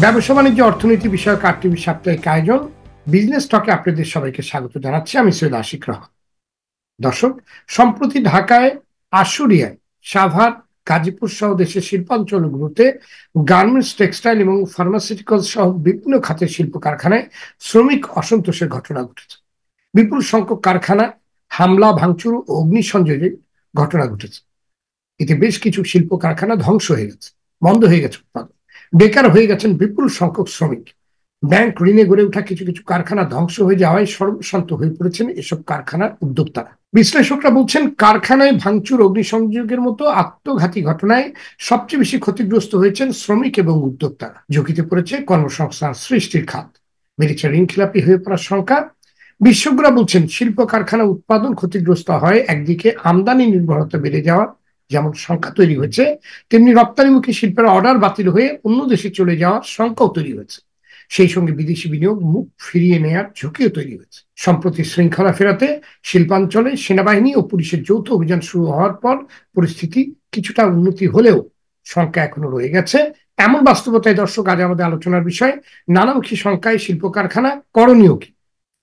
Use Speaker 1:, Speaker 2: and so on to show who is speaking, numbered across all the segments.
Speaker 1: ব্যবসা বাণিজ্য অর্থনীতি বিষয়ক টিভি সাপ্তাহিক আয়োজন বিজনেস টকে আপনাদের সবাইকে স্বাগত জানাচ্ছি। আমি সৈয়দ আশিক রহমান। দর্শক, সম্প্রতি ঢাকায় আশুলিয়ায়, সাভার, গাজীপুর সহ দেশের শিল্পাঞ্চলগুলোতে গার্মেন্টস, টেক্সটাইল এবং ফার্মাসিউটিক্যাল সহ বিভিন্ন খাতের শিল্প কারখানায় শ্রমিক অসন্তোষের ঘটনা ঘটেছে। বিপুল সংখ্যক কারখানা হামলা, ভাঙচুর ও অগ্নিসংযোগের ঘটনা ঘটেছে। এতে বেশ কিছু শিল্প কারখানা ধ্বংস হয়ে গেছে, বন্ধ হয়ে গেছে উৎপাদন, বেকার হয়ে গেছেন বিপুল সংখ্যক শ্রমিক। ব্যাংক ঋণে গড়ে ওঠা কিছু কিছু কারখানা ধ্বংস হয়ে যাওয়ায় সর্বশান্ত হয়ে পড়েছেন এসব কারখানার উদ্যোক্তারা। বিশ্লেষকরা বলছেন, কারখানায় ভাঙচুর, অগ্নিসংযোগের মতো আত্মঘাতী ঘটনায় সবচেয়ে বেশি ক্ষতিগ্রস্ত হয়েছেন শ্রমিক এবং উদ্যোক্তারা। ঝুঁকিতে পড়েছে কর্মসংস্থান সৃষ্টির খাত, বেড়েছে ঋণখেলাপি হয়ে পড়ার সংখ্যা। বিশেষজ্ঞরা বলছেন, শিল্প কারখানা উৎপাদন ক্ষতিগ্রস্ত হয় একদিকে আমদানি নির্ভরতা বেড়ে যাওয়া যেমন সংখ্যা তৈরি হয়েছে, তেমনি রপ্তানিমুখী শিল্পের অর্ডার বাতিল হয়ে অন্য দেশে চলে যাওয়ার সংখ্যাও তৈরি হয়েছে। সেই সঙ্গে বিদেশি বিনিয়োগ মুখ ফিরিয়ে নেওয়ার ঝুঁকিও তৈরি হয়েছে। সম্প্রতি শৃঙ্খলা ফেরাতে শিল্পাঞ্চলে সেনাবাহিনী ও পুলিশের যৌথ অভিযান শুরু হওয়ার পর পরিস্থিতি কিছুটা উন্নতি হলেও সংখ্যা এখনো রয়ে গেছে। এমন বাস্তবতায় দর্শক, আজ আমাদের আলোচনার বিষয় নানামুখী সংখ্যায় শিল্প কারখানা, করণীয় কি?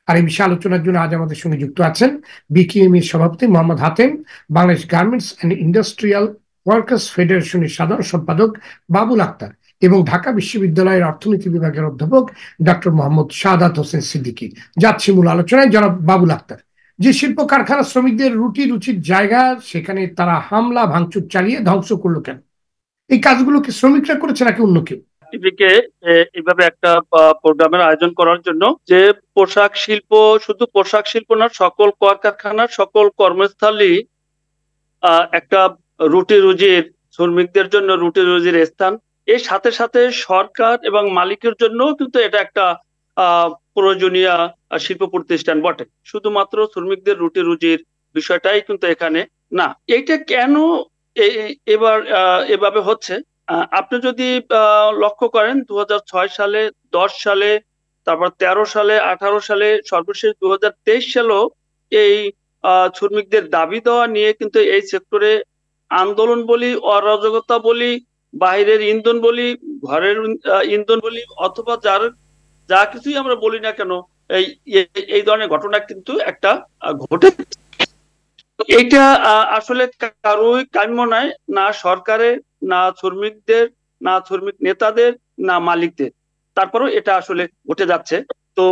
Speaker 1: আর এই বিষয়ে আলোচনার জন্য আজ আমাদের সঙ্গে যুক্ত আছেন বিকেএমইর সভাপতি Mohammad Hatem, Bangladesh garments and industrial workers ফেডারেশনের সাধারণ সম্পাদক বাবুল আক্তার এবং ঢাকা বিশ্ববিদ্যালয়ের অর্থনীতি বিভাগের অধ্যাপক ডক্টর মোহাম্মদ শাহাদাত হোসেন সিদ্দিকী। যাচ্ছি মূল আলোচনায়। জনাব বাবুল আক্তার, যে শিল্প কারখানা শ্রমিকদের রুচির জায়গা, সেখানে তারা হামলা ভাঙচুর চালিয়ে ধ্বংস করলো কেন? এই কাজগুলো কি শ্রমিকরা করেছে নাকি অন্য কেউ?
Speaker 2: টিভিকে এইভাবে একটা প্রোগ্রামের আয়োজন করার জন্য, যে পোশাক শিল্প, শুধু পোশাক শিল্প না, সকল কলকারখানার সকল কর্মস্থলই একটা রুটি রুজির, শ্রমিকদের জন্য রুটি রুজির স্থান। এর সাথে সাথে সরকার এবং মালিকের জন্য কিন্তু এটা একটা প্রয়োজনীয় শিল্প প্রতিষ্ঠান বটে। শুধুমাত্র শ্রমিকদের রুটি রুজির বিষয়টাই কিন্তু এখানে না। এইটা কেন এবার এভাবে হচ্ছে? আপনি যদি লক্ষ্য করেন, 2006 সালে, 10 সালে, তারপর 13 সালে, 18 সালে, সর্বশেষ 2023 সালেও এই শ্রমিকদের দাবি দেওয়া নিয়ে কিন্তু এই সেক্টরে আন্দোলন বলি, অরাজকতা বলি, বাইরের ইন্ধন বলি, ঘরের ইন্ধন বলি, অথবা যা কিছুই আমরা বলি না কেন, এই ধরনের ঘটনা কিন্তু একটা ঘটে। এইটা আসলে কারোই কাম্য নয়, না সরকারের, না শ্রমিকদের, না শ্রমিক নেতাদের, না মালিকদের। তারপরেও এটা আসলে ঘটে যাচ্ছে। তো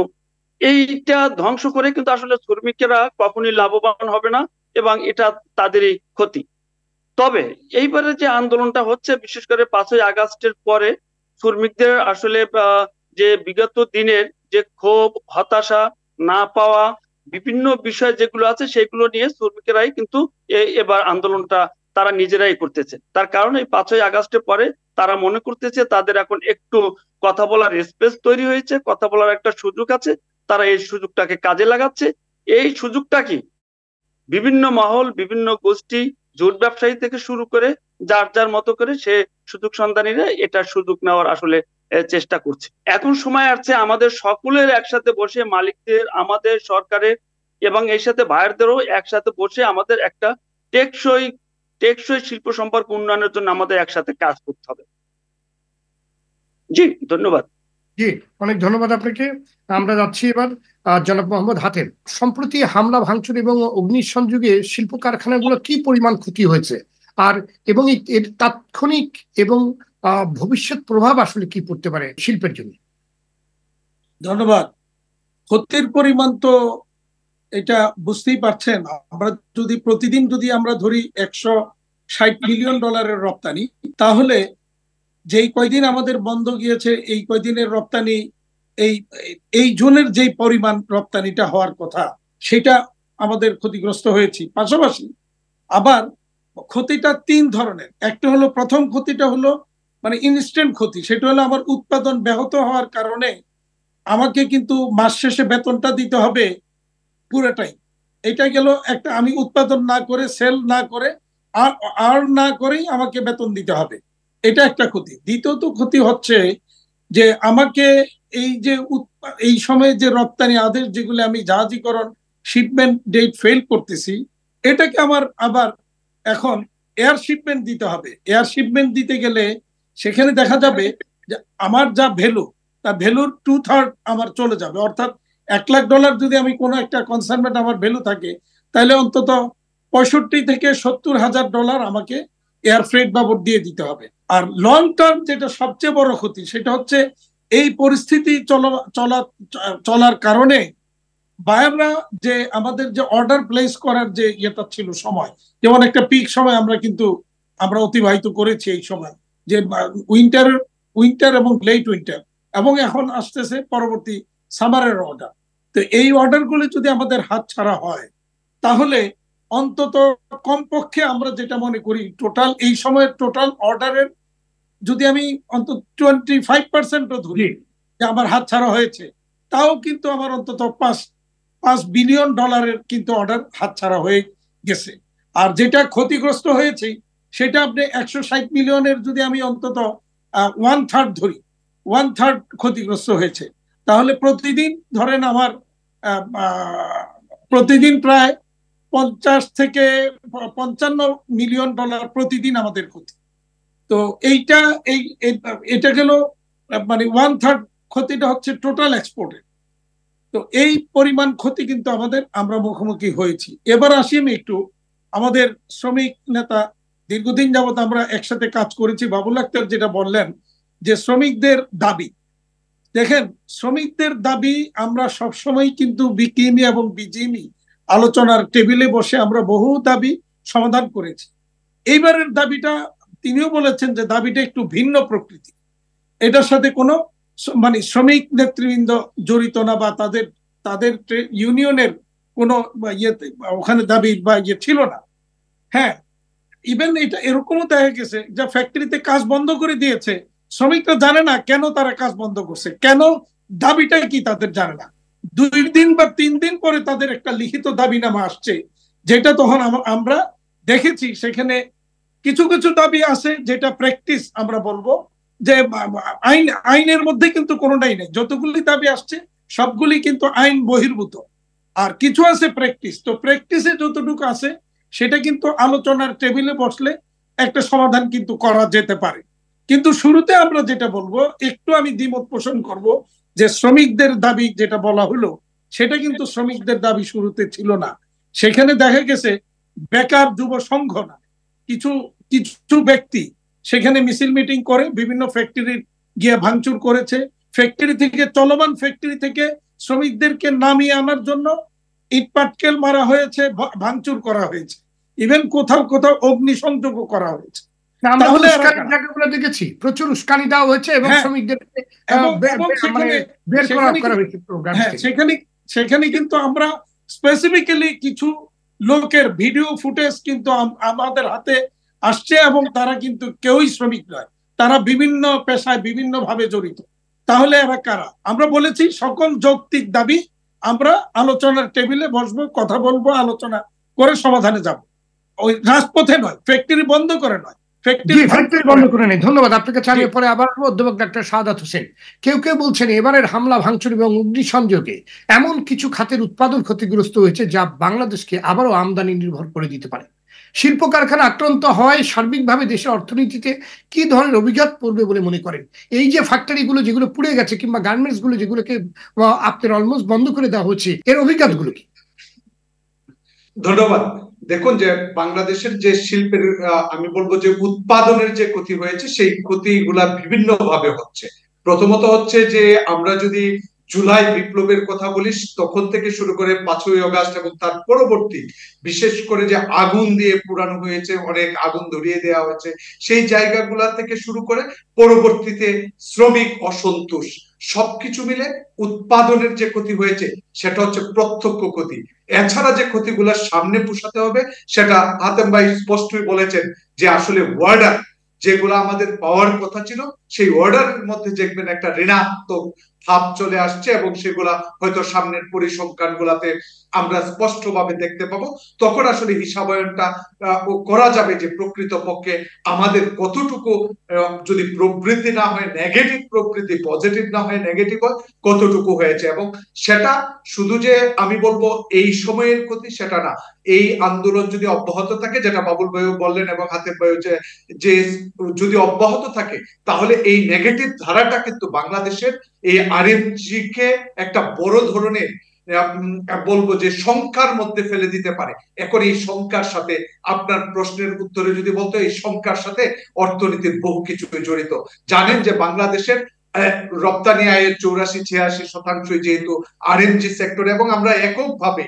Speaker 2: এইটা ধ্বংস করে কিন্তু আসলে শ্রমিকেরা কখনই লাভবান হবে না এবং এটা তাদেরই ক্ষতি। তবে এইবারে যে আন্দোলনটা হচ্ছে, বিশেষ করে 5ই আগস্টের পরে শ্রমিকদের আসলে যে বিগত দিনের যে ক্ষোভ, হতাশা, না পাওয়া বিভিন্ন বিষয় যেগুলো আছে, সেগুলো নিয়ে শ্রমিকেরাই কিন্তু এবার আন্দোলনটা তারা নিজেরাই করতেছে। তার কারণ এই 5ই আগস্টের পরে তারা মনে করতেছে তাদের এখন একটু কথা বলার স্পেস তৈরি হয়েছে, কথা বলার একটা সুযোগ আছে। তারা এই সুযোগটাকে কাজে লাগাচ্ছে। এই সুযোগটা কি বিভিন্ন মহল, বিভিন্ন গোষ্ঠী, জোট ব্যবসায়ী থেকে শুরু করে যার যার মতো করে সে সুযোগ সন্ধানীরা এটা সুযোগ নেওয়ার আসলে চেষ্টা করছে। এখন সময় আসছে আমাদের সকলের একসাথে বসে, মালিকদের, আমাদের, সরকারের এবং এর সাথে ভাইয়ারদেরও একসাথে বসে আমাদের একটা টেকসই শিল্প সম্পর্ক উন্নয়নের জন্য আমাদের একসাথে কাজ করতে হবে। জি, ধন্যবাদ।
Speaker 1: জি, অনেক ধন্যবাদ আপনাকে। আমরা যাচ্ছি এবার জনাব মোহাম্মদ হাতেম। সম্প্রতি হামলা, ভাঙচুর এবং অগ্নিসংযোগে শিল্প কারখানাগুলো কি পরিমাণ ক্ষতি হয়েছে, আর এবং এর তাৎক্ষণিক এবং ভবিষ্যৎ প্রভাব আসলে কি পড়তে পারে শিল্পের জন্য?
Speaker 3: ধন্যবাদ। ক্ষতির পরিমাণ তো এটা বুঝতেই পারছেন। আমরা যদি প্রতিদিন আমরা ধরি $160 বিলিয়ন রপ্তানি, তাহলে যেই কয়দিন আমাদের বন্ধ গিয়েছে, এই কয়দিনের রপ্তানি, এই জোনের যেই পরিমাণ রপ্তানিটা হওয়ার কথা, সেটা আমাদের ক্ষতিগ্রস্ত হয়েছি। পাশাপাশি আবার ক্ষতিটা 3 ধরনের। একটা হলো, প্রথম ক্ষতিটা হলো মানে ইনস্ট্যান্ট ক্ষতি, সেটা হলো আমার উৎপাদন ব্যাহত হওয়ার কারণে আমাকে কিন্তু মাস শেষে বেতনটা দিতে হবে পুরোটাই। এটা গেল একটা, আমি উৎপাদন না করে, সেল না করে, আর না করেই আমাকে বেতন দিতে হবে, এটা একটা ক্ষতি। দ্বিতীয়ত ক্ষতি হচ্ছে যে আমাকে এই সময়ে যে রপ্তানি আদেশ, যেগুলো আমি জাহাজীকরণ, শিপমেন্ট ডেট ফেল করতেছি, এটাকে আমার আবার এখন এয়ার শিপমেন্ট দিতে হবে। এয়ার শিপমেন্ট দিতে গেলে সেখানে দেখা যাবে যে আমার যা ভ্যালু, তা ভ্যালুর 2/3 আমার চলে যাবে। অর্থাৎ $1,00,000 যদি আমি কোনো একটা কনসাইনমেন্ট আমার ভ্যালু থাকে, তাহলে অন্তত $65,000 থেকে $70,000 আমাকে এয়ার ফ্রেট বাবদ দিয়ে দিতে হবে। আর লং টার্ম যেটা সবচেয়ে বড় ক্ষতি, সেটা হচ্ছে এই পরিস্থিতি চলার কারণে বায়াররা যে আমাদের যে অর্ডার প্লেস করার যে ইয়েটা ছিল সময়, যেমন একটা পিক সময় আমরা অতিবাহিত করেছি এই সময়, যে উইন্টার এবং লেট উইন্টার, এবং এখন আসতেছে পরবর্তী সামারের অর্ডার। তো এই অর্ডারগুলি যদি আমাদের হাত ছাড়া হয়, তাহলে অন্তত কমপক্ষে আমরা যেটা মনে করি টোটাল এই সময়ের টোটাল অর্ডারের যদি আমি অন্তত 25% ধরি যে আমার হাত ছাড়া হয়েছে, তাও কিন্তু আমার অন্তত $5 বিলিয়ন কিন্তু অর্ডার হাত ছাড়া হয়ে গেছে। আর যেটা ক্ষতিগ্রস্ত হয়েছে সেটা আপনি 160 মিলিয়নের যদি আমি অন্তত 1/3 ধরি, 1/3 ক্ষতিগ্রস্ত হয়েছে, তাহলে প্রতিদিন ধরেন আমার প্রতিদিন প্রায় 50 থেকে 55 মিলিয়ন ডলার প্রতিদিন আমাদের ক্ষতি। তো এটা গেল মানে 1/3 ক্ষতিটা হচ্ছে টোটাল এক্সপোর্টের। তো এই পরিমাণ ক্ষতি কিন্তু আমরা মুখোমুখি হয়েছি। এবার আসি আমি একটু আমাদের শ্রমিক নেতা, দীর্ঘদিন যাবত আমরা একসাথে কাজ করেছি, বাবুল আক্তার যেটা বললেন যে শ্রমিকদের দাবি, দেখেন শ্রমিকদের দাবি আমরা সবসময় কিন্তু বিকিএমই এবং বিজিএমই আলোচনার টেবিলে বসে আমরা বহু দাবি সমাধান করেছি। এইবারের দাবিটা তিনিও বলেছেন যে দাবিটা একটু ভিন্ন প্রকৃতি, এটার সাথে কোনো মানে শ্রমিক নেতৃবৃন্দ জড়িত না, বা তাদের ইউনিয়নের কোনো ওখানে দাবি বা ছিল না। হ্যাঁ, ইভেন এটা এরকমও দেখা গেছে যে ফ্যাক্টরিতে কাজ বন্ধ করে দিয়েছে, শ্রমিকরা জানে না কেন তারা কাজ বন্ধ করছে, কেন দাবিটা কি তাদের জানে না। 2 দিন বা 3 দিন পরে তাদের একটা লিখিত দাবিনামা আসছে, যেটা তখন আমরা দেখেছি সেখানে কিছু কিছু দাবি আছে যেটা প্র্যাকটিস আমরা বলবো যে আইনের মধ্যে কিন্তু কোনোটাই নেই, যতগুলি দাবি আসছে সবগুলি কিন্তু আইন বহির্ভূত। আর কিছু আছে প্র্যাকটিস, তো প্র্যাকটিসে যতটুকু আছে সেটা কিন্তু আলোচনার টেবিলে বসলে একটা সমাধান কিন্তু করা যেতে পারে। কিন্তু শুরুতে আমরা যেটা বলবো, একটু আমি দ্বিমত পোষণ করব যে শ্রমিকদের দাবি যেটা বলা হলো সেটা কিন্তু শ্রমিকদের দাবি শুরুতে ছিল না। সেখানে দেখা গেছে বেকার যুব সংঘ না কিছু কিছু ব্যক্তি সেখানে মিছিল মিটিং করে বিভিন্ন ফ্যাক্টরি গিয়ে ভাঙচুর করেছে। ফ্যাক্টরি থেকে, চলমান ফ্যাক্টরি থেকে শ্রমিকদেরকে নামিয়ে আনার জন্য ইট পাটকেল মারা হয়েছে, ভাঙচুর করা হয়েছে, ইভেন কোথাও কোথাও অগ্নিসংযোগ করা হয়েছে।
Speaker 1: তাহলে জায়গাগুলো দেখেছি প্রচুর উস্কানি দেওয়া হয়েছে এবং শ্রমিকদেরকে বের করা হয়েছে প্রোগ্রাম থেকে।
Speaker 3: সেখানে কিন্তু আমরা স্পেসিফিক্যালি কিছু লোকের ভিডিও ফুটেজ কিন্তু আমাদের হাতে আসছে, এবং তারা কিন্তু কেউই শ্রমিক নয়, তারা বিভিন্ন পেশায় বিভিন্ন ভাবে জড়িত। তাহলে এরা কারা? আমরা বলেছি সকল যৌক্তিক দাবি আমরা আলোচনার টেবিলে বসবো, কথা বলবো, আলোচনা করে সমাধানে যাব, ওই রাজপথে নয়, ফ্যাক্টরি বন্ধ করে নয়,
Speaker 1: ফ্যাক্টরি বন্ধ করে নেই। ধন্যবাদ আপনাকে। চালিয়ে পরে আবার অধ্যাপক ডাক্তার শাহাদাত হোসেন, কেউ কেউ বলছেন এবারের হামলা, ভাঙচুর এবং অগ্নিসংযোগে এমন কিছু খাতের উৎপাদন ক্ষতিগ্রস্ত হয়েছে যা বাংলাদেশকে আবারও আমদানি নির্ভর করে দিতে পারে। শিল্প কারখানা আক্রান্ত হওয়ায় সার্বিকভাবে দেশের অর্থনীতিতে কি ধরনের অভিঘাত পড়বে বলে মনে করেন? এই যে ফ্যাক্টরিগুলো যেগুলো পুড়ে গেছে কিংবা গার্মেন্টস গুলো যেগুলোকে আপনার অলমোস্ট বন্ধ করে দেওয়া হচ্ছে, এর অভিঘাতগুলো কি?
Speaker 4: ধন্যবাদ। দেখুন যে বাংলাদেশের যে শিল্পের আমি বলবো যে উৎপাদনের যে ক্ষতি হয়েছে সেই ক্ষতিগুলা বিভিন্ন ভাবে হচ্ছে। প্রথমত হচ্ছে যে আমরা যদি জুলাই বিপ্লবের কথা বলিস, তখন থেকে শুরু করে 5ই আগস্ট এবং তার পরবর্তী বিশেষ করে যে আগুন দিয়ে পুরানো হয়েছে, অনেক আগুন ধরিয়ে দেওয়া হয়েছে, সেই জায়গাগুলা থেকে শুরু করে পরবর্তীতে শ্রমিক অসন্তোষ, সবকিছু মিলে উৎপাদনের যে ক্ষতি হয়েছে সেটা হচ্ছে প্রত্যক্ষ ক্ষতি। এছাড়া যে ক্ষতিগুলো সামনে পোষাতে হবে সেটা হাতেম ভাই স্পষ্টই বলেছেন যে আসলে অর্ডার যেগুলো আমাদের পাওয়ার কথা ছিল সেই অর্ডারের মধ্যে দেখবেন একটা ঋণাত্মক ভাব চলে আসছে, এবং সেগুলা হয়তো সামনের পরিসংখ্যান গুলাতে আমরা স্পষ্ট ভাবে দেখতে পাবো। তখন আসলে হিসাবায়নটা করা যাবে যে প্রকৃত পক্ষে আমাদের কতটুকু, যদি প্রবৃদ্ধি না হয় নেগেটিভ প্রবৃদ্ধি, পজিটিভ না হয় নেগেটিভ হয়, কতটুকু হয়েছে। এবং সেটা শুধু যে আমি বলবো এই সময়ের ক্ষতি সেটা না, এই আন্দোলন যদি অব্যাহত থাকে, যেটা বাবুল ভাইও বললেন এবং হাতের ভাইও, যে যদি অব্যাহত থাকে তাহলে এই নেগেটিভ ধারাটা কিন্তু বাংলাদেশের এই আরএমজি কে একটা বড় ধরনের বলবো যে শঙ্কার মধ্যে ফেলে দিতে পারে। এখন এই শঙ্কার সাথে, আপনার প্রশ্নের উত্তরে যদি বলতো, এই শঙ্কার সাথে অর্থনীতির বহু কিছু জড়িত। জানেন যে বাংলাদেশের রপ্তানি আয়ের 84-86% যেহেতু আরএমজি সেক্টর, এবং আমরা এককভাবে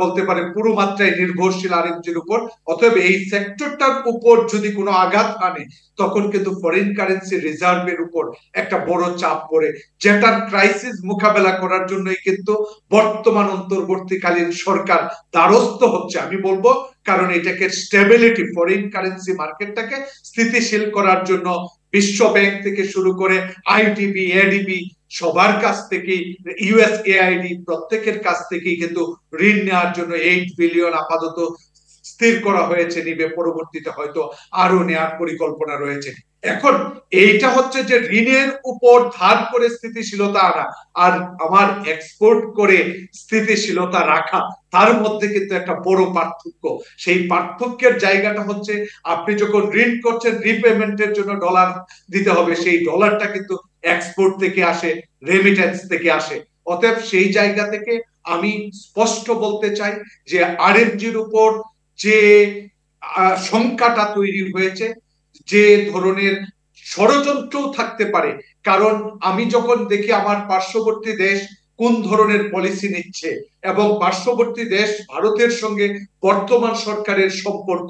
Speaker 4: বলতে পারেন পুরো মাত্রায় নির্ভরশীল আরএমজির উপর। অতএব এই সেক্টরটার উপর যদি কোনো আঘাত আনে তখন কিন্তু ফরেন কারেন্সি রিজার্ভের উপর একটা বড় চাপ পড়ে, যেটার ক্রাইসিস মোকাবেলা করার জন্যই কিন্তু বর্তমান অন্তর্বর্তীকালীন সরকার দ্বারস্থ হচ্ছে আমি বলবো। কারণ এটাকে স্টেবিলিটি, ফরেন কারেন্সি মার্কেটটাকে স্থিতিশীল করার জন্য বিশ্ব ব্যাংক থেকে শুরু করে আইডিবি, এডিবি সবার কাছ থেকেই, ইউএসএআইডি প্রত্যেকের কাছ থেকেই কিন্তু ঋণ নেওয়ার জন্য 8 বিলিয়ন আপাতত স্থির করা হয়েছে, নিবে পরবর্তীতে হয়তো আরো নেওয়ার পরিকল্পনা রয়েছে। এখন এইটা হচ্ছে যে ঋণের উপর ধার করে স্থিতিশীলতা আনা আর আমার এক্সপোর্ট করে স্থিতিশীলতা রাখা, তার মধ্যে কিন্তু একটা বড় পার্থক্য। সেই পার্থক্যের জায়গাটা হচ্ছে আপনি যখন ঋণ করছেন রিপেমেন্টের জন্য ডলার দিতে হবে, সেই ডলারটা কিন্তু এক্সপোর্ট থেকে আসে, রেমিটেন্স থেকে আসে। অতএব সেই জায়গা থেকে আমি স্পষ্ট বলতে চাই যে আরএমজির উপর যে শঙ্কাটা তৈরি হয়েছে, যে ধরনের ষড়যন্ত্রও থাকতে পারে। কারণ আমি যখন দেখি আমার পার্শ্ববর্তী দেশ কোন ধরনের পলিসি নিচ্ছে এবং পার্শ্ববর্তী দেশ ভারতের সঙ্গে বর্তমান সরকারের সম্পর্ক,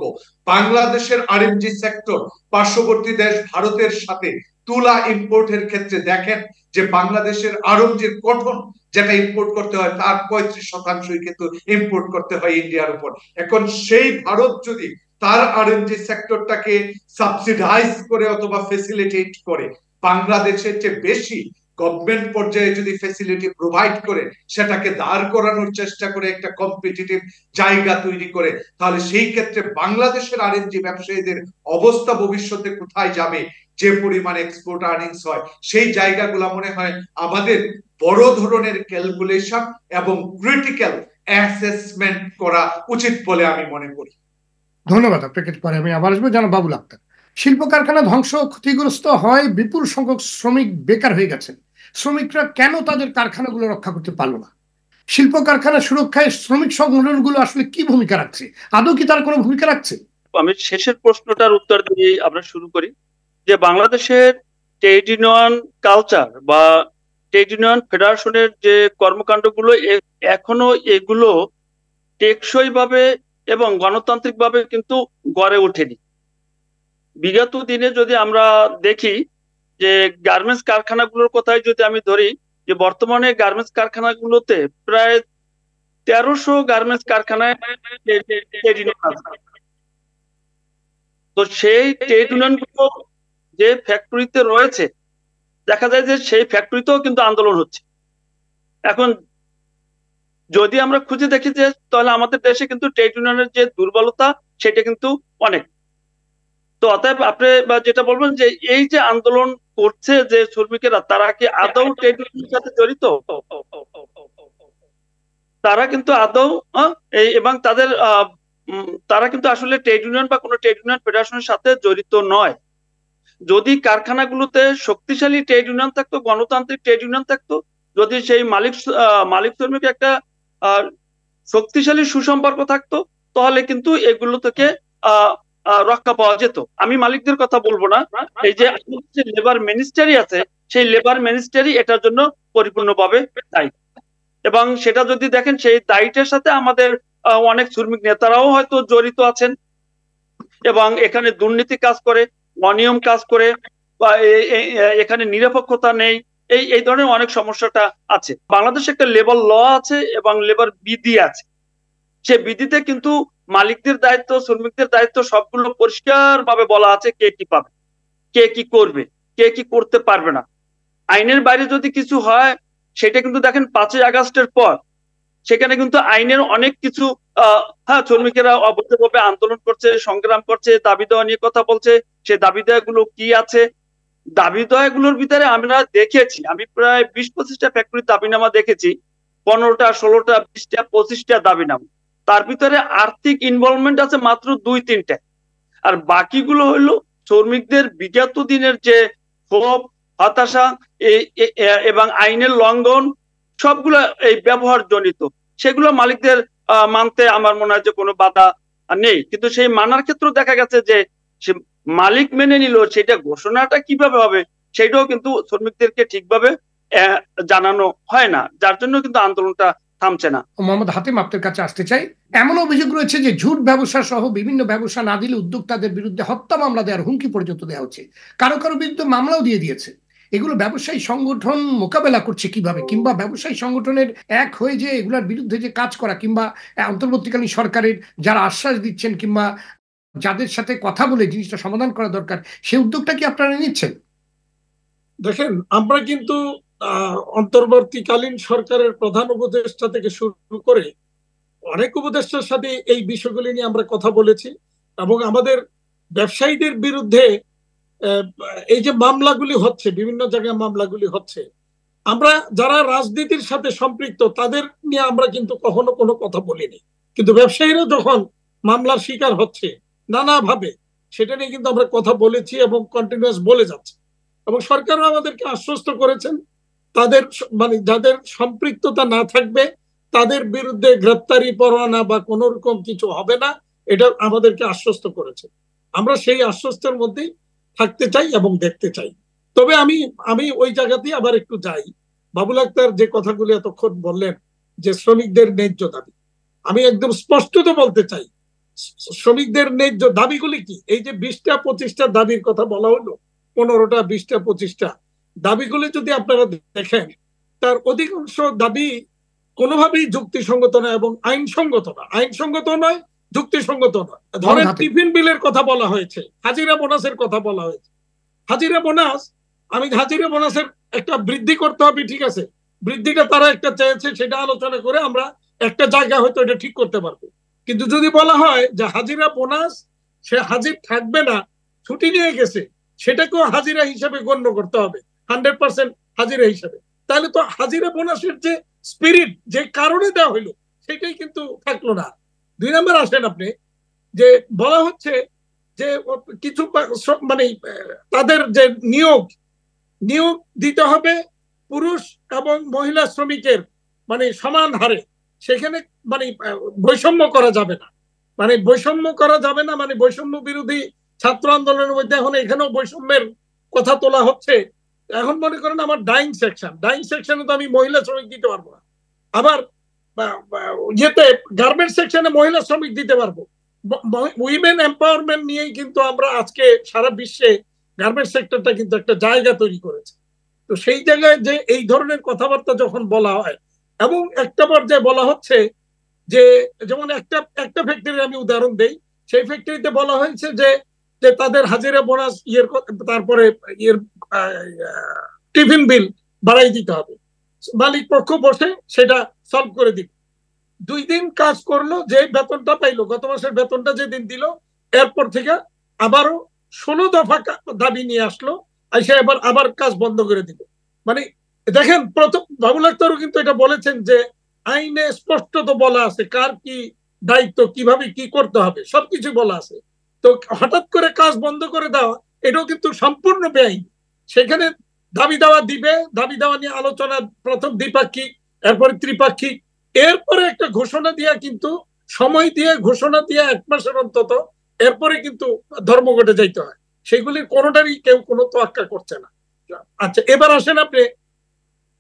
Speaker 4: বাংলাদেশের আরএমজি সেক্টর পার্শ্ববর্তী দেশ ভারতের সাথে তুলা ইম্পোর্টের ক্ষেত্রে দেখেন যে বাংলাদেশের আরএমজির গঠন, যেটা ইম্পোর্ট করতে হয় তার 35% কিন্তু ইম্পোর্ট করতে হয় ইন্ডিয়ার উপর। এখন সেই ভারত যদি তার আরএমজি সেক্টরটাকে সাবসিডাইজ করে অথবা ফেসিলিটেট করে, বাংলাদেশের চেয়ে বেশি গভর্নমেন্ট পর্যায়ে যদি ফেসিলিটি প্রোভাইড করে, সেটাকে দাঁড় করানোর চেষ্টা করে, একটা কম্পিটিটিভ জায়গা তৈরি করে, তাহলে সেই ক্ষেত্রে বাংলাদেশের আরএমজি ব্যবসায়ীদের অবস্থা ভবিষ্যতে কোথায় যাবে, যে পরিমাণ এক্সপোর্ট আর্নিংস হয়, সেই জায়গাগুলো মনে হয় আমাদের বড় ধরনের ক্যালকুলেশন এবং ক্রিটিক্যাল অ্যাসেসমেন্ট করা উচিত বলে আমি মনে করি।
Speaker 1: ধন্যবাদ আপনাকে। পরে আমি আবার আসবো। জানাব বাবুল আক্তার, শিল্প কারখানা ধ্বংস, ক্ষতিগ্রস্ত হয়, বিপুল সংখ্যক শ্রমিক বেকার হয়ে গেছেন। শ্রমিকরা কেন তাদের কারখানাগুলো রক্ষা করতে পারলো না? শিল্প কারখানা সুরক্ষায় শ্রমিক সংগঠনগুলো আসলে কি ভূমিকা রাখছে? আদৌ কি তার কোনো ভূমিকা রাখছে?
Speaker 2: আমি শেষের প্রশ্নটার উত্তর দিয়ে আমরা শুরু করি যে বাংলাদেশের ট্রেড ইউনিয়ন কালচার বা ট্রেড ইউনিয়ন ফেডারেশনের যে কর্মকাণ্ডগুলো এখনো এগুলো টেকসই ভাবে এবং গণতান্ত্রিক ভাবে কিন্তু গড়ে ওঠেনি। বিগত দিনে যদি আমরা দেখি যে গার্মেন্টস কারখানাগুলোর কথাই যদি আমি ধরি, যে বর্তমানে গার্মেন্টস কারখানাগুলোতে প্রায় 1300 গার্মেন্টস কারখানায় ট্রেড ইউনিয়ন আছে। তো সেই ট্রেড ইউনিয়ন গুলো যে ফ্যাক্টরিতে রয়েছে, দেখা যায় যে সেই ফ্যাক্টরিতেও কিন্তু আন্দোলন হচ্ছে। এখন যদি আমরা খুঁজে দেখি যে তাহলে আমাদের দেশে কিন্তু ট্রেড ইউনিয়নের যে দুর্বলতা সেটা কিন্তু অনেক। তো অতএব আপনি যেটা বলবেন যে এই যে আন্দোলন করছে যে শ্রমিকেরা, তারা কি আদৌ ট্রেড ইউনিয়নের সাথে জড়িত? তারা কিন্তু আদৌ এবং তারা কিন্তু আসলে ট্রেড ইউনিয়ন বা কোনো ট্রেড ইউনিয়ন ফেডারেশনের সাথে জড়িত নয়। যদি কারখানাগুলোতে শক্তিশালী ট্রেড ইউনিয়ন থাকতো, গণতান্ত্রিক ট্রেড ইউনিয়ন থাকতো, যদি সেই মালিক শ্রমিক একটা শক্তিশালী সুসম্পর্ক থাকতো, তাহলে কিন্তু এগুলো থেকে রক্ষা পাওয়া যেত। আমি মালিকদের কথা বলবো না, এই যে লেবার মিনিস্ট্রি আছে, সেই লেবার মিনিস্ট্রি এটার জন্য পরিপূর্ণভাবে দায়ী। এবং সেটা যদি দেখেন, সেই দায়িত্বের সাথে আমাদের অনেক শ্রমিক নেতারাও হয়তো জড়িত আছেন এবং এখানে দুর্নীতি কাজ করে, অনিয়ম কাজ করে, বা এখানে নিরপেক্ষতা নেই, এই ধরনের অনেক সমস্যাটা আছে। বাংলাদেশে একটা লেবার ল আছে এবং লেবার বিধি আছে। সে বিধিতে কিন্তু মালিকদের দায়িত্ব, শ্রমিকদের দায়িত্ব সবগুলো পরিষ্কার ভাবে বলা আছে, কে কি পাবে, কে কি করবে, কে কি করতে পারবে না। আইনের বাইরে যদি কিছু হয়, সেটা কিন্তু দেখেন 5ই আগস্টের পর সেখানে কিন্তু আইনের অনেক কিছু শ্রমিকেরা অবৈধভাবে আন্দোলন করছে, সংগ্রাম করছে, দাবি দেওয়া নিয়ে কথা বলছে। সে দাবি দেওয়াগুলো কি আছে? দাবি দেওয়াগুলোর ভিতরে আমরা দেখেছি, আমি প্রায় 20-25টা ফ্যাক্টরির দাবিনামা দেখেছি, 15টা, 16টা, 20টা, 25টা দাবিনামা। তার ভিতরে আর্থিক ইনভলভমেন্ট আছে মাত্র 2-3টা, আর বাকিগুলো হইলো শ্রমিকদের বিগত দিনের যে ক্ষোভ, হতাশা এবং আইনের লঙ্ঘন, সবগুলো এই ব্যবহার জনিত, সেগুলো মালিকদের মানতে আমার মনে হয় যে কোনো বাধা নেই। কিন্তু সেই মানার ক্ষেত্রে দেখা গেছে যে সে মালিক মেনে নিল, সেটা ঘোষণাটা কিভাবে হবে সেটাও কিন্তু শ্রমিকদেরকে ঠিকভাবে জানানো হয় না, যার জন্য কিন্তু আন্দোলনটা থামছে না।
Speaker 1: মোহাম্মদ হাতিম, আপনার কাছে আসতে চাই। এমন অভিযোগ রয়েছে যে ঝুট ব্যবসা সহ বিভিন্ন ব্যবসা না দিলে উদ্যোক্তাদের বিরুদ্ধে হত্যা মামলা দেওয়ার হুমকি পর্যন্ত দেওয়া হচ্ছে, কারো কারো বিরুদ্ধে মামলাও দিয়ে দিয়েছে। এগুলো ব্যবসায়ী সংগঠন মোকাবেলা করছে কিভাবে, কিংবা ব্যবসায়ী সংগঠনের এক হয়ে যে এগুলোর বিরুদ্ধে যে কাজ করা, কিংবা অন্তর্বর্তীকালীন সরকারের যারা আশ্বাস দিচ্ছেন কিংবা যাদের সাথে কথা বলে জিনিসটা সমাধান করা দরকার, সেই উদ্যোগটা কি আপনারা নিচ্ছেন?
Speaker 3: দেখেন, আমরা কিন্তু অন্তর্বর্তীকালীন সরকারের প্রধান উপদেষ্টা থেকে শুরু করে অনেক উপদেষ্টার সাথে এই বিষয়গুলি নিয়ে আমরা কথা বলেছি, এবং আমাদের ব্যবসায়ীদের বিরুদ্ধে এই যে মামলাগুলি হচ্ছে, বিভিন্ন জায়গায় মামলাগুলি হচ্ছে, আমরা যারা রাজনীতির সাথে সম্পৃক্ত তাদের নিয়ে আমরা কিন্তু কখনো কোনো কথা বলিনি, কিন্তু ব্যবসায়ীরা যখন মামলার শিকার হচ্ছে নানাভাবে, সেটা নিয়ে কিন্তু আমরা কথা বলেছি এবং কন্টিনিউয়াস বলে যাচ্ছি। এবং সরকারও আমাদেরকে আশ্বস্ত করেছেন তাদের মানে যাদের সম্পৃক্ততা না থাকবে তাদের বিরুদ্ধে গ্রেপ্তারি পরোয়ানা বা কোন রকম কিছু হবে না, এটা আমাদেরকে আশ্বস্ত করেছে। আমরা সেই আশ্বস্তের মধ্যেই থাকতে চাই এবং দেখতে চাই। তবে আমি ওই জায়গাতেই আবার একটু যাই। বাবুল আক্তার যে কথাগুলি এতক্ষণ বললেন যে শ্রমিকদের ন্যায্য দাবি, আমি একদম স্পষ্টত বলতে চাই শ্রমিকদের ন্যায্য দাবিগুলি কি। এই যে 20টা 25টা দাবির কথা বলা হলো, 15টা 20টা 25টা দাবিগুলি যদি আপনারা দেখেন, তার অধিকাংশ দাবি কোনোভাবেই যুক্তিসঙ্গত নয় এবং আইনসঙ্গত না। আইনসঙ্গত নয়, যুক্তিসঙ্গত নয়। ধরেন টিফিন বিলের কথা বলা হয়েছে, হাজিরা বোনাসের কথা বলা হয়েছে। হাজিরা বোনাস, আমি হাজিরা বোনাসের একটা বৃদ্ধি করতে হবে, ঠিক আছে, বৃদ্ধিটা তারা একটা চেয়েছে, সেটা আলোচনা করে আমরা একটা জায়গা হয়তো এটা ঠিক করতে পারবো। কিন্তু যদি বলা হয় যে হাজিরা বোনাস, সে হাজির থাকবে না, ছুটি নিয়ে গেছে, সেটাকেও হাজিরা হিসেবে গণ্য করতে হবে 100% হাজিরা হিসেবে, তাহলে তো হাজিরা বোনাসের যে স্পিরিট, যে কারণে দেওয়া হইলো, সেটাই কিন্তু থাকলো না। 2 নম্বর আসেন আপনি, যে বলা হচ্ছে যে কিছু মানে তাদের যে নিয়োগ দিতে হবে পুরুষ এবং মহিলা শ্রমিকের মানে সমান হারে, সেখানে মানে বৈষম্য করা যাবে না, মানে বৈষম্য করা যাবে না, মানে বৈষম্য বিরোধী ছাত্র আন্দোলনের মধ্যে এখন এখানেও বৈষম্যের কথা তোলা হচ্ছে। এখন মনে করেন আমার ডাইং সেকশনে তো আমি মহিলা শ্রমিক দিতে পারবো না, আবার ইয়েতে গার্মেন্টস সেকশনে মহিলা শ্রমিক দিতে পারবো। উইমেন এম্পাওয়ারমেন্ট নিয়েই কিন্তু আমরা আজকে সারা বিশ্বে গার্মেন্টস সেক্টরটা কিন্তু একটা জায়গা তৈরি করেছে। তো সেই জায়গায় যে এই ধরনের কথাবার্তা যখন বলা হয়, এবং একটা পর্যায়ে বলা হচ্ছে যে যেমন একটা ফ্যাক্টরি আমি উদাহরণ দেই, সেই ফ্যাক্টরিতে বলা হয়েছে যে তাদের হাজিরা বোনাস তারপরে টিফিন বিল বাড়াই দিতে হবে, মালিক পক্ষ বসে সেটা সলভ করে দিবে। 2 দিন কাজ করলো, যে বেতনটা পাইলো, গত মাসের বেতনটা যেদিন দিল, এরপর থেকে আবারও 16 দফা দাবি নিয়ে আসলো, এসে আবার কাজ বন্ধ করে দিল। মানে দেখেন, প্রথম বাবুল আক্তারও কিন্তু এটা বলেছেন যে আইনে স্পষ্টত বলা আছে কার কি দায়িত্ব, কিভাবে কি করতে হবে, সবকিছু বলা আছে। তো হঠাৎ করে কাজ বন্ধ করে দেওয়া, এটাও কিন্তু সম্পূর্ণ বেআইনি। সেখানে দাবি দেওয়া দিবে, দাবি দেওয়া নিয়ে আলোচনা প্রথম দ্বিপাক্ষিক, এরপরে ত্রিপাক্ষিক, এরপরে একটা ঘোষণা দিয়া, কিন্তু সময় দিয়ে ঘোষণা দিয়ে 1 মাসের অন্তত, এরপরে কিন্তু ধর্মঘটে যাইতে হয়। সেগুলির কোনোটারই কেউ কোনো তোয়াক্কা করছে না। আচ্ছা, এবার আসেন আপনি,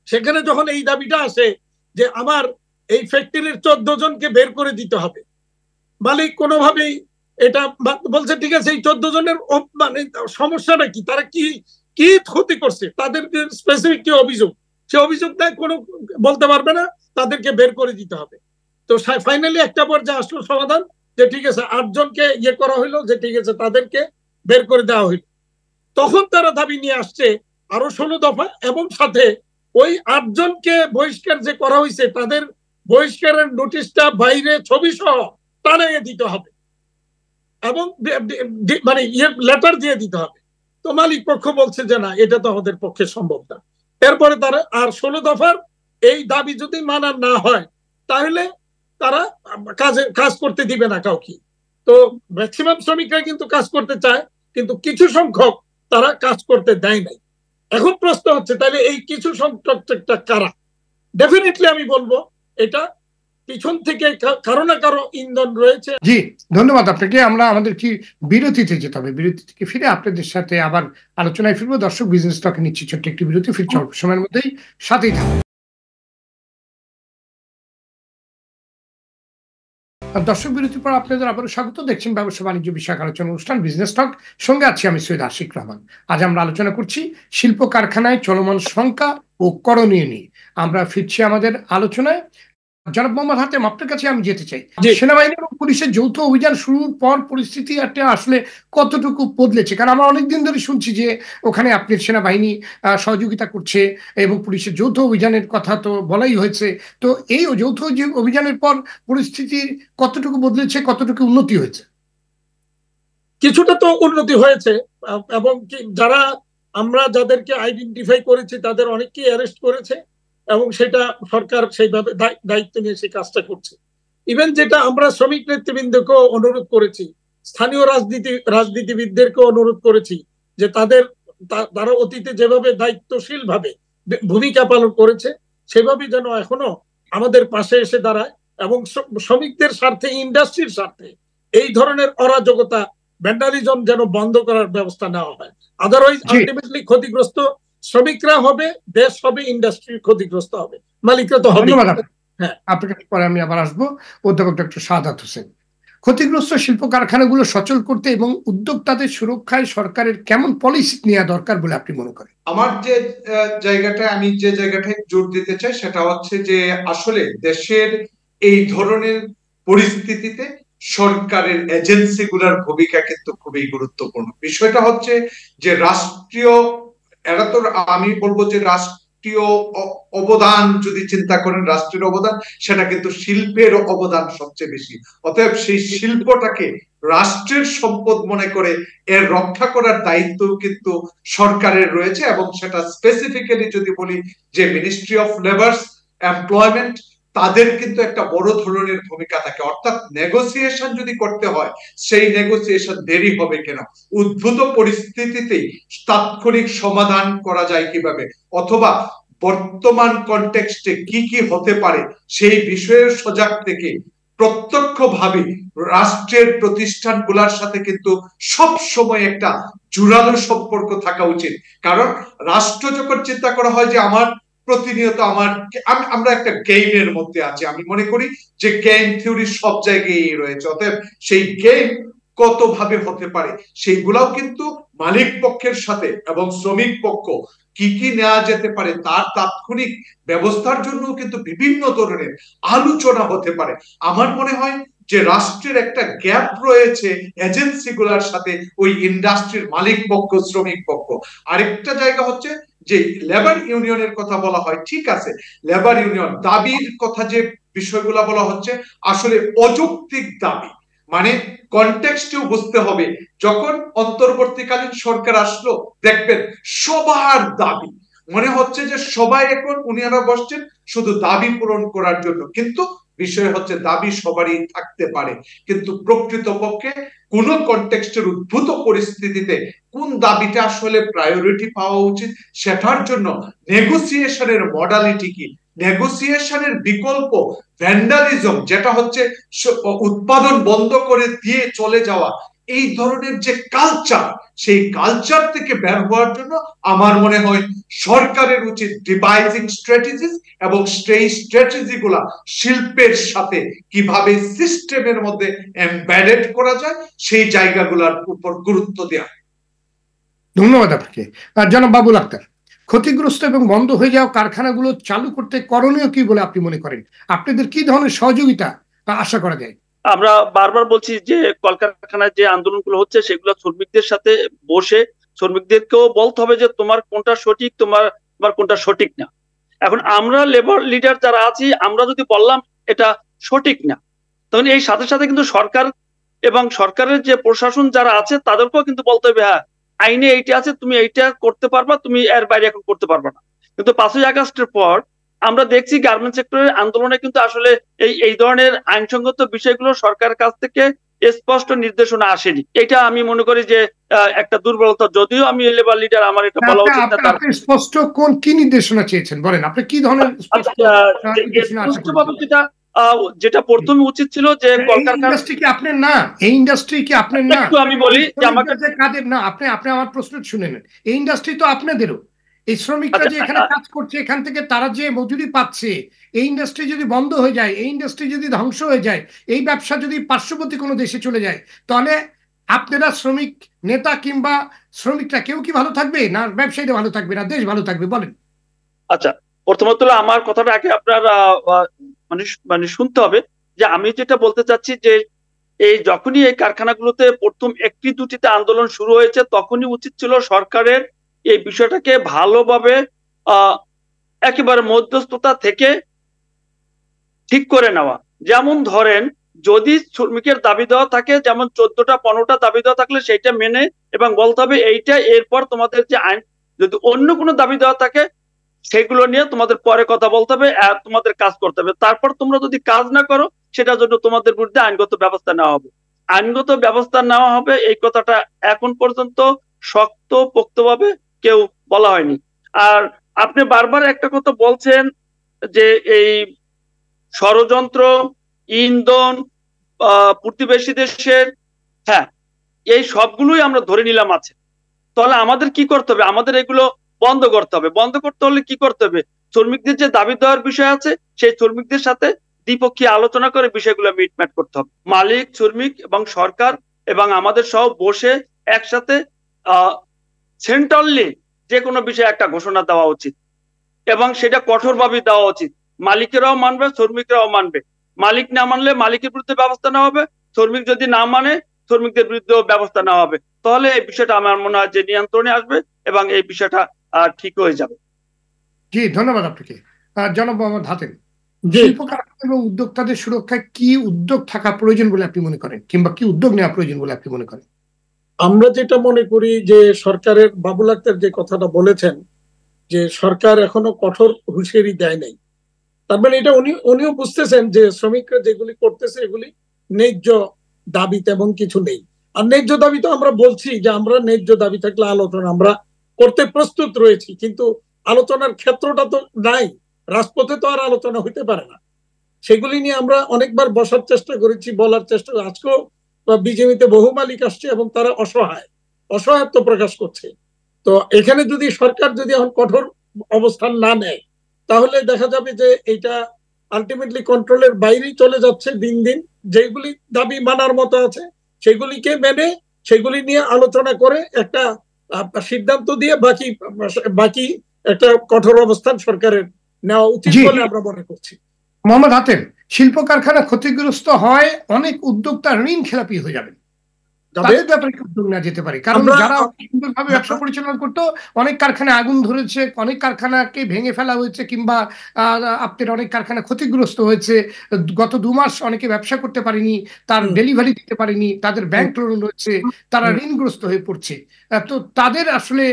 Speaker 3: সেখানে যখন এই দাবিটা আসে যে আমার এই ফ্যাক্টরির 14 জনকে বের করে দিতে হবে, মালিক কোনোভাবেই এটা বলছে ঠিক আছে, এই 14 জনের মানে সমস্যাটা কি, তারা কি কি ক্ষতি করছে, তাদের স্পেসিফিক কি অভিযোগ, সে অভিযোগ দেয় কোনো বলতে পারবে না, তাদেরকে বের করে দিতে হবে। তো ফাইনালি একটা পর্যায়ে আসলো সমাধান যে ঠিক আছে 8 জনকে ইয়ে করা হইলো, যে ঠিক আছে তাদেরকে বের করে দেওয়া হইলো। তখন তারা দাবি নিয়ে আসছে আরো 16 দফা, এবং সাথে ওই 8 জনকে বহিষ্কার যে করা হয়েছে, তাদের বহিষ্কারের নোটিশটা বাইরে ছবি সহ টানিয়ে দিতে হবে এবং মানে লেটার দিয়ে দিতে হবে। তো মালিক পক্ষ বলছে যে না, এটা তো আমাদের পক্ষে সম্ভব না। এরপরে তারা আর 16 দফার এই দাবি যদি মানা না হয়, তাহলে তারা কাজ করতে দিবে না কাউকে। তো ম্যাক্সিমাম শ্রমিকরা কিন্তু কাজ করতে চায়, কিন্তু কিছু সংখ্যক তারা কাজ করতে দেয় নাই। এখন প্রশ্ন হচ্ছে তাহলে এই কিছু সংখ্যকটা কারা? ডেফিনেটলি আমি বলবো এটা পিছন থেকে কারো না কারো ইন্ধন রয়েছে।
Speaker 1: জি, ধন্যবাদ আপনাকে। আমরা আমাদের কি বিরতিতে যেতে হবে, বিরতি থেকে ফিরে আপনাদের সাথে আবার আলোচনায় ফিরবো। দর্শক, বিজনেস টকে নিচ্ছি ছোট্ট একটি বিরতি, ফিরছে অল্প সময়ের মধ্যেই, সাথেই থাকুন। দর্শক, বিরতির পর আপনাদের আবারও স্বাগত। দেখছেন ব্যবসা বাণিজ্য বিষয়ক আলোচনা অনুষ্ঠান বিজনেস টক, সঙ্গে আছি আমি সৈয়দ আশিক রহমান। আজ আমরা আলোচনা করছি শিল্প কারখানায় চলমান শঙ্কা ও করণীয় নিয়ে। আমরা ফিরছি আমাদের আলোচনায়। জনাব মোহাম্মদ হাতেম, আপনার কাছে আমি যেতে চাই, সেনাবাহিনী এবং পুলিশের যৌথ অভিযান শুরুর পর পরিস্থিতি আসলে কতটুকু বদলেছে? কারণ আমরা অনেকদিন ধরে শুনছি যে ওখানে আপনার সেনাবাহিনী সহযোগিতা করছে এবং পুলিশের যৌথ অভিযানের কথা তো বলাই হয়েছে। তো এই যৌথ অভিযানের পর পরিস্থিতি কতটুকু বদলেছে, কতটুকু উন্নতি হয়েছে?
Speaker 3: কিছুটা তো উন্নতি হয়েছে, এবং যারা আমরা যাদেরকে আইডেন্টিফাই করেছি তাদের অনেককেই অ্যারেস্ট করেছে, এবং সেটা সরকার সেইভাবে দায়িত্ব নিয়ে সেই কাজটা করছে। ইভেন যেটা আমরা শ্রমিক নেতৃবৃন্দকেও অনুরোধ করেছি, স্থানীয় রাজনীতিবিদদেরকেও অনুরোধ করেছি যে তারা অতীতে যেভাবে দায়িত্বশীল ভাবে ভূমিকা পালন করেছে সেভাবে যেন এখনো আমাদের পাশে এসে দাঁড়ায়, এবং শ্রমিকদের স্বার্থে, ইন্ডাস্ট্রির স্বার্থে এই ধরনের অরাজকতা, ভ্যান্ডালিজম যেন বন্ধ করার ব্যবস্থা নেওয়া হয়। আদারওয়াইজ আলটিমেটলি ক্ষতিগ্রস্ত শ্রমিকরা হবে, দেশ হবে, ইন্ডাস্ট্রি ক্ষতিগ্রস্ত হবে, মালিকরা তো হবে।
Speaker 1: হ্যাঁ, আপনাকে পরে আমি আবার আসবো। অধ্যাপক ডক্টর শাহাদাত হোসেন, ক্ষতিগ্রস্ত শিল্প কারখানাগুলো সচল করতে এবং উদ্যোক্তাদের সুরক্ষায় সরকারের কেমন পলিসি নেওয়া দরকার বলে আপনি মনে করেন?
Speaker 4: আমার যে জায়গাটায় জোর দিতে চাই সেটা হচ্ছে যে আসলে দেশের এই ধরনের পরিস্থিতিতে সরকারের এজেন্সিগুলোর ভূমিকা কিন্তু খুবই গুরুত্বপূর্ণ। বিষয়টা হচ্ছে যে আমি বলবো যে রাষ্ট্রীয় অবদান যদি চিন্তা করেন, রাষ্ট্রের অবদান সেটা কিন্তু শিল্পের অবদান সবচেয়ে বেশি। অতএব সেই শিল্পটাকে রাষ্ট্রের সম্পদ মনে করে এর রক্ষা করার দায়িত্ব কিন্তু সরকারের রয়েছে, এবং সেটা স্পেসিফিক্যালি যদি বলি যে মিনিস্ট্রি অফ লেবার্স এমপ্লয়মেন্ট, তাদের কিন্তু একটা বড় ধরনের ভূমিকা থাকে। অর্থাৎ নেগোসিয়েশন যদি করতে হয়, সেই নেগোসিয়েশন দেরি হবে কেন, উদ্ভূত পরিস্থিতিতে তাৎক্ষণিক সমাধান করা যায় কিভাবে, অথবা বর্তমান কনটেক্সটে কি কি হতে পারে সেই বিষয়ের সজাগ থেকে প্রত্যক্ষভাবে রাষ্ট্রের প্রতিষ্ঠানগুলোর সাথে কিন্তু সব সময় একটা জোরালো সম্পর্ক থাকা উচিত। কারণ রাষ্ট্র যখন চিন্তা করা হয় যে আমার প্রতিনিয়ত আমরা একটা গেমের মধ্যে আছি, আমি মনে করি যে গেম থিওরি সব জায়গায় রয়েছে। অতএব সেই গেম কত ভাবে হতে পারে সেইগুলাও কিন্তু মালিক পক্ষের সাথে এবং শ্রমিক পক্ষ কি কি নেওয়া যেতে পারে তার তাৎক্ষণিক ব্যবস্থার জন্য কিন্তু বিভিন্ন ধরনের আলোচনা হতে পারে। আমার মনে হয় যে রাষ্ট্রের একটা গ্যাপ রয়েছে এজেন্সিগুলোর সাথে, ওই ইন্ডাস্ট্রির মালিক পক্ষ, শ্রমিক পক্ষ। আরেকটা জায়গা হচ্ছে যে লেবার ইউনিয়নের কথা বলা হয়, ঠিক আছে, লেবার ইউনিয়ন দাবির কথা যে বিষয়গুলো বলা হচ্ছে আসলে অযৌক্তিক দাবি, মানে কনটেক্সটেও বুঝতে হবে। যখন অন্তর্বর্তীকালীন সরকার আসলো দেখবেন সবার দাবি, মনে হচ্ছে যে সবাই এখন উনিরা বসছেন শুধু দাবি পূরণ করার জন্য, কিন্তু বিষয় হচ্ছে দাবি সবারই থাকতে পারে, কিন্তু প্রকৃতপক্ষে কোন কনটেক্সটের উদ্ভূত পরিস্থিতিতে কোন দাবিটা আসলে প্রায়োরিটি পাওয়া উচিত সেটার জন্য নেগোসিয়েশনের মডালিটি কি, নেগোসিয়েশনের বিকল্প ভ্যান্ডালিজম যেটা হচ্ছে উৎপাদন বন্ধ করে দিয়ে চলে যাওয়া, এই ধরনের যে কালচার, সেই কালচার থেকে বের হওয়ার জন্য আমার মনে হয় সরকারের উচিত ডিভাইজিং স্ট্র্যাটেজিস, এবং সেই স্ট্র্যাটেজি গুলা শিল্পের সাথে কিভাবে সিস্টেমের মধ্যে এমবেডেড করা যায় সেই জায়গাগুলোর উপর গুরুত্ব দেওয়া।
Speaker 1: ধন্যবাদ আপনাকে। জনাব বাবুল আক্তার, ক্ষতিগ্রস্ত এবং বন্ধ হয়ে যাওয়া কারখানাগুলো চালু করতে করণীয় কি বলে আপনি মনে করেন? আপনাদের কি ধরনের সহযোগিতা আশা করা যায়?
Speaker 2: আমরা বারবার বলছি যে কলকারখানায় যে আন্দোলনগুলো হচ্ছে সেগুলো শ্রমিকদের সাথে বসে শ্রমিকদেরকেও বলতে হবে যে তোমার কোনটা সঠিক, তোমার কোনটা সঠিক না। এখন আমরা লেবার লিডার যারা আছি, আমরা যদি বললাম এটা সঠিক না, তখন এই সাথে সাথে কিন্তু সরকার এবং সরকারের যে প্রশাসন যারা আছে তাদেরকেও কিন্তু বলতে হবে হ্যাঁ আইনে এইটা আছে, তুমি এইটা করতে পারবা, তুমি এর বাইরে এখন করতে পারবা না। কিন্তু 5ই আগস্টের পর আমরা দেখছি গার্মেন্টস সেক্টরের আন্দোলনে কিন্তু আসলে এই ধরনের আইনসঙ্গত বিষয়গুলো সরকারের কাছ থেকে স্পষ্ট নির্দেশনা আসেনি। এটা আমি মনে করি যে একটা দুর্বলতা, যদিও আমি লেবার লিডার, আমার এটা বলা উচিত না।
Speaker 1: আপনি স্পষ্ট কি নির্দেশনা চেয়েছেন বলেন, আপনি কি ধরনের
Speaker 2: যেটা প্রথমে উচিত ছিল যে কলকারখানা
Speaker 1: কি আপনার না, এই ইন্ডাস্ট্রি কি আপনার না?
Speaker 2: আমি বলি যে আমাকে
Speaker 1: কাজের না, আপনি আমার প্রশ্ন শুনে নেন। এই ইন্ডাস্ট্রি তো আপনাদেরও। এই শ্রমিকরা যে এখানে কাজ করছে, এখান থেকে তারা যে মজুরি পাচ্ছে, এই ইন্ডাস্ট্রি যদি বন্ধ হয়ে যায়, এই ইন্ডাস্ট্রি যদি ধ্বংস হয়ে যায়, এই ব্যবসা যদি পার্শ্ববর্তী কোনো দেশে চলে যায়, তাহলে আপনারা শ্রমিক নেতা কিংবা শ্রমিকরা কেউ কি ভালো থাকবে? না ব্যবসায়ীরা ভালো থাকবে, না দেশ ভালো থাকবে? বলেন।
Speaker 2: আচ্ছা, প্রথমত আমার কথাটা আগে আপনার মানে শুনতে হবে যে আমি যেটা বলতে চাচ্ছি যে এই যখনই এই কারখানাগুলোতে প্রথম একটি দুটিতে আন্দোলন শুরু হয়েছে, তখনই উচিত ছিল সরকারের এই বিষয়টাকে ভালোভাবে একেবারে মধ্যস্থতা থেকে ঠিক করে নেওয়া। যেমন ধরেন, যদি শ্রমিকের দাবি দেওয়া থাকে, যেমন 14টা 15টা দাবি দেওয়া থাকলে সেইটা মেনে এবং বলতে হবে এইটা, এরপর তোমাদের যে আইন, যদি অন্য কোনো দাবি দেওয়া থাকে সেগুলো নিয়ে তোমাদের পরে কথা বলতে হবে, তোমাদের কাজ করতে হবে। তারপর তোমরা যদি কাজ না করো, সেটার জন্য তোমাদের বিরুদ্ধে আইনগত ব্যবস্থা নেওয়া হবে। আইনগত ব্যবস্থা নেওয়া হবে, এই কথাটা এখন পর্যন্ত শক্ত পোক্তভাবে কেউ বলা হয়নি। আর আপনি বারবার একটা কথা বলছেন যে এই ষড়যন্ত্র, ইন্ধন, প্রতিবেশী দেশের, হ্যাঁ, এই সবগুলোই আমরা ধরে নিলাম আছে। তাহলে আমাদের কি করতে হবে? আমাদের এগুলো বন্ধ করতে হবে। বন্ধ করতে হলে কি করতে হবে? শ্রমিকদের যে দাবি দেওয়ার বিষয় আছে, সেই শ্রমিকদের সাথে দ্বিপক্ষীয় আলোচনা করে বিষয়গুলো মিটমাট করতে হবে। মালিক, শ্রমিক এবং সরকার এবং আমাদের সব বসে একসাথে সেন্ট্রালি যে কোনো বিষয়ে একটা ঘোষণা দেওয়া উচিত এবং সেটা কঠোরভাবে দেওয়া উচিত। মালিকেরাও মানবে, শ্রমিকরাও মানবে। মালিক না মানলে মালিকের বিরুদ্ধে ব্যবস্থা নেওয়া হবে, শ্রমিক যদি না মানে শ্রমিকদের বিরুদ্ধেও ব্যবস্থা নেওয়া হবে। তাহলে এই বিষয়টা আমার মনে হয় যে নিয়ন্ত্রণে আসবে এবং এই বিষয়টা ঠিক হয়ে যাবে।
Speaker 1: জি, ধন্যবাদ আপনাকে। জনাব মোহাম্মদ হাতেম, শিল্প কারখানা এবং উদ্যোক্তাদের সুরক্ষায় কি উদ্যোগ থাকা প্রয়োজন বলে আপনি মনে করেন, কিংবা কি উদ্যোগ নেওয়া প্রয়োজন বলে আপনি মনে করেন?
Speaker 3: আমরা যেটা মনে করি যে সরকারের, বাবুল আক্তার যে কথাটা বলেছেন যে সরকার এখনো কঠোর হুঁশিয়ারি দেয় নাই, তার মানে এটা উনিও বুঝতেছেন যে শ্রমিকরা যেগুলি করতেছে এগুলি ন্যায্য দাবি তেমন কিছু নেই। আর ন্যায্য দাবি তো আমরা বলছি যে আমরা ন্যায্য দাবি থাকলে আলোচনা আমরা করতে প্রস্তুত রয়েছি, কিন্তু আলোচনার ক্ষেত্রটা তো নাই, রাজপথে তো আর আলোচনা হইতে পারে না। সেগুলি নিয়ে আমরা অনেকবার বসার চেষ্টা করেছি, বলার চেষ্টা, আজকেও বিজেপিতে বহু মালিক আসছে এবং তারা অসহায়ত্ব প্রকাশ করছে। তো এখানে যদি সরকার যদি এখন কঠোর অবস্থান না নেয়, তাহলে দেখা যাবে যে এটা আলটিমেটলি কন্ট্রোলের বাইরেই চলে যাচ্ছে দিন দিন। যেগুলি দাবি মানার মতো আছে সেগুলিকে মেনে, সেগুলি নিয়ে আলোচনা করে একটা সিদ্ধান্ত দিয়ে বাকি একটা কঠোর অবস্থান সরকারের নেওয়া উচিত বলে আমরা মনে করছি।
Speaker 1: মোহাম্মদ হাতেম, শিল্প কারখানা ক্ষতিগ্রস্ত হয়, অনেক উদ্যোক্তা ঋণ খেলাপি হয়ে যাবেন, তাদের ব্যাপারে উদ্যোগ নেওয়া যেতে পারে? কারণ যারা সুন্দরভাবে ব্যবসা পরিচালনা করতো, অনেক কারখানায় আগুন ধরেছে, অনেক কারখানাকে ভেঙে ফেলা হয়েছে, কিংবা আপনার অনেক কারখানা ক্ষতিগ্রস্ত হয়েছে। গত 2 মাস অনেকে ব্যবসা করতে পারেনি, তার ডেলিভারি দিতে পারেনি, তাদের ব্যাংক লোন রয়েছে, তারা ঋণগ্রস্ত হয়ে পড়ছে। তো তাদের আসলে